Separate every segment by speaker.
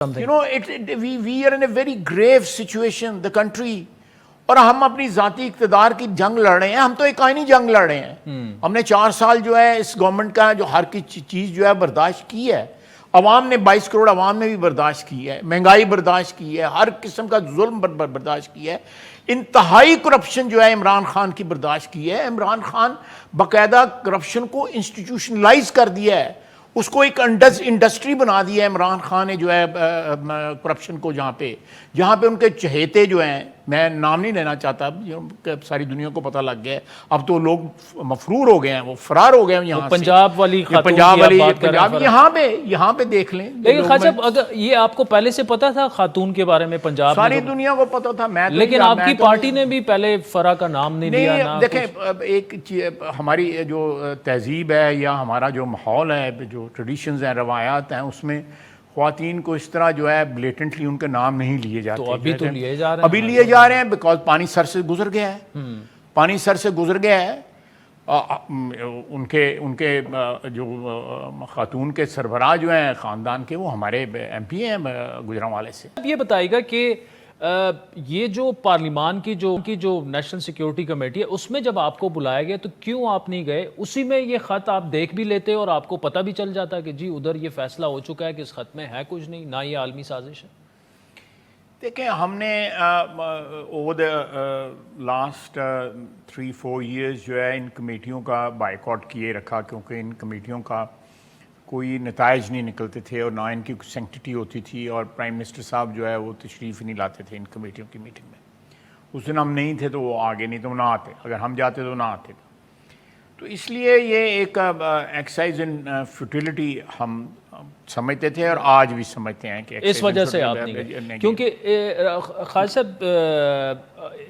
Speaker 1: we are in a very grave situation, the country. اور ہم اپنی ذاتی اقتدار کی جنگ لڑ رہے ہیں. ہم تو ایک آئینی جنگ لڑ رہے ہیں. ہم نے 4 سال جو ہے اس گورنمنٹ کا جو ہر کی چیز جو ہے برداشت کی ہے. عوام نے 22 کروڑ عوام نے بھی برداشت کی ہے, مہنگائی برداشت کی ہے, ہر قسم کا ظلم برداشت کیا ہے. انتہائی کرپشن جو ہے عمران خان کی برداشت کی ہے. عمران خان باقاعدہ کرپشن کو انسٹیٹیوشنلائز کر دیا ہے, اس کو ایک انڈسٹری بنا دیا ہے عمران خان نے جو ہے کرپشن کو. جہاں پہ ان کے چہیتے جو ہیں, میں نام نہیں لینا چاہتا, ساری دنیا کو پتہ لگ گیا ہے, اب تو لوگ مفرور ہو گئے ہیں, وہ فرار ہو گئے ہیں یہاں سے.
Speaker 2: پنجاب والی
Speaker 1: یہاں پہ دیکھ لیں.
Speaker 2: لیکن خواجہ صاحب اگر یہ آپ کو پہلے سے پتا تھا خاتون کے بارے میں پنجاب میں؟
Speaker 1: ساری دنیا کو پتا تھا.
Speaker 2: لیکن آپ کی پارٹی نے بھی پہلے فرا کا نام نہیں لیا.
Speaker 1: دیکھیں ایک ہماری جو تہذیب ہے یا ہمارا جو ماحول ہے, جو ٹریڈیشنز ہیں, روایات ہیں, اس میں خواتین کو اس طرح جو ہے بلیٹنٹلی ان کے نام نہیں لیے جاتے.
Speaker 2: تو ابھی تو لیے جا رہے ہیں.
Speaker 1: ابھی لیے جا رہے ہیں بیکاز پانی سر سے گزر گیا ہے. پانی سر سے گزر گیا ہے. ان کے جو خاتون کے سربراہ جو ہیں خاندان کے, وہ ہمارے ایم پی ہیں گوجرانوالے سے.
Speaker 2: اب یہ بتائیے گا کہ یہ جو پارلیمان کی جو نیشنل سیکیورٹی کمیٹی ہے, اس میں جب آپ کو بلایا گیا تو کیوں آپ نہیں گئے؟ اسی میں یہ خط آپ دیکھ بھی لیتے اور آپ کو پتہ بھی چل جاتا کہ جی ادھر یہ فیصلہ ہو چکا ہے کہ اس خط میں ہے کچھ نہیں, نہ یہ عالمی سازش ہے.
Speaker 1: دیکھیں ہم نے اوور دا لاسٹ 3-4 ایئرز جو ہے ان کمیٹیوں کا بائیکاٹ کیے رکھا, کیونکہ ان کمیٹیوں کا کوئی نتائج نہیں نکلتے تھے اور نہ ان کی کوئی سینکٹیٹی ہوتی تھی, اور پرائم منسٹر صاحب جو ہے وہ تشریف نہیں لاتے تھے ان کمیٹیوں کی میٹنگ میں. اس دن ہم نہیں تھے تو وہ آگے, نہیں تو نہ آتے, اگر ہم جاتے تو نہ آتے. تو اس لیے یہ ایک ایکسرسائز ان فیوٹیلٹی ہم سمجھتے تھے اور آج بھی سمجھتے ہیں کہ
Speaker 2: اس وجہ سے آپ نہیں گئے. کیونکہ خالد صاحب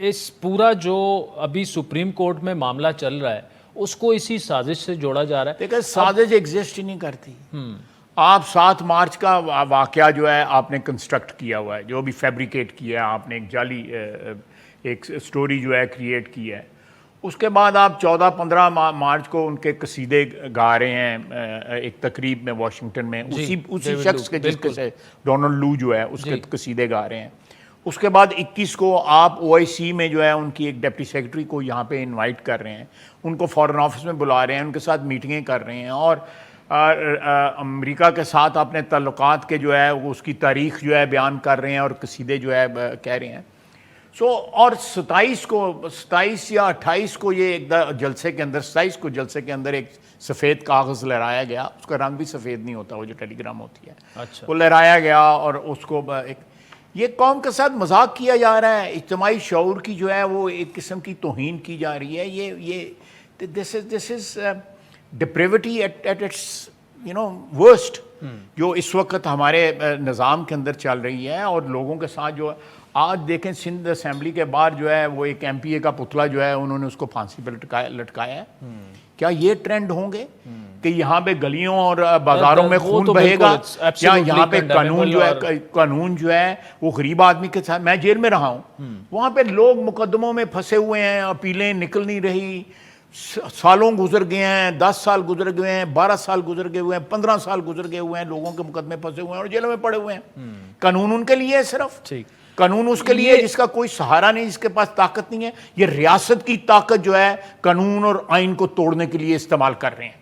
Speaker 2: اس پورا جو ابھی سپریم کورٹ میں معاملہ چل رہا ہے اس کو اسی سازش سے جوڑا جا رہا ہے.
Speaker 1: دیکھیں سازش ایگزسٹ ہی نہیں کرتی. آپ 7 مارچ کا واقعہ جو ہے آپ نے کنسٹرکٹ کیا ہوا ہے, جو بھی فیبریکیٹ کیا ہے آپ نے, ایک جعلی ایک سٹوری جو ہے کریٹ کی ہے. اس کے بعد آپ 14-15 مارچ کو ان کے قصیدے گا رہے ہیں ایک تقریب میں واشنگٹن میں, اسی شخص کے جس کے ڈونلڈ لو جو ہے اس کے قصیدے گا رہے ہیں. اس کے بعد 21 کو آپ OIC میں جو ہے ان کی ایک ڈپٹی سیکرٹری کو یہاں پہ انوائٹ کر رہے ہیں, ان کو فارن آفس میں بلا رہے ہیں, ان کے ساتھ میٹنگیں کر رہے ہیں, اور امریکہ کے ساتھ اپنے تعلقات کے جو ہے اس کی تاریخ جو ہے بیان کر رہے ہیں اور قصیدے جو ہے کہہ رہے ہیں. اور 27 یا 28 کو یہ ایک جلسے کے اندر 27 کو جلسے کے اندر ایک سفید کاغذ لہرایا گیا. اس کا رنگ بھی سفید نہیں ہوتا, وہ جو ٹیلی گرام ہوتی ہے, وہ لہرایا گیا, اور اس کو یہ قوم کے ساتھ مذاق کیا جا رہا ہے. اجتماعی شعور کی جو ہے وہ ایک قسم کی توہین کی جا رہی ہے. یہ دس از ڈپریوٹی ایٹ اٹس ورسٹ جو اس وقت ہمارے نظام کے اندر چل رہی ہے. اور لوگوں کے ساتھ جو آج دیکھیں سندھ اسمبلی کے باہر جو ہے وہ ایک MPA کا پتلا جو ہے انہوں نے اس کو پھانسی پہ لٹکایا ہے. کیا یہ ٹرینڈ ہوں گے کہ یہاں پہ گلیوں اور بازاروں میں خون بہے گا؟ یا یہاں پہ قانون جو ہے وہ غریب آدمی کے ساتھ, میں جیل میں رہا ہوں, وہاں پہ لوگ مقدموں میں پھنسے ہوئے ہیں, اپیلیں نکل نہیں رہی, سالوں گزر گئے ہیں, 10 سال گزر گئے ہیں, 12 سال گزر گئے ہوئے ہیں, 15 سال گزر گئے ہوئے ہیں, لوگوں کے مقدمے پھنسے ہوئے ہیں اور جیلوں میں پڑے ہوئے ہیں. قانون ان کے لیے ہے, صرف قانون اس کے لیے جس کا کوئی سہارا نہیں, جس کے پاس طاقت نہیں ہے. یہ ریاست کی طاقت جو ہے قانون اور آئین کو توڑنے کے لیے استعمال کر رہے ہیں.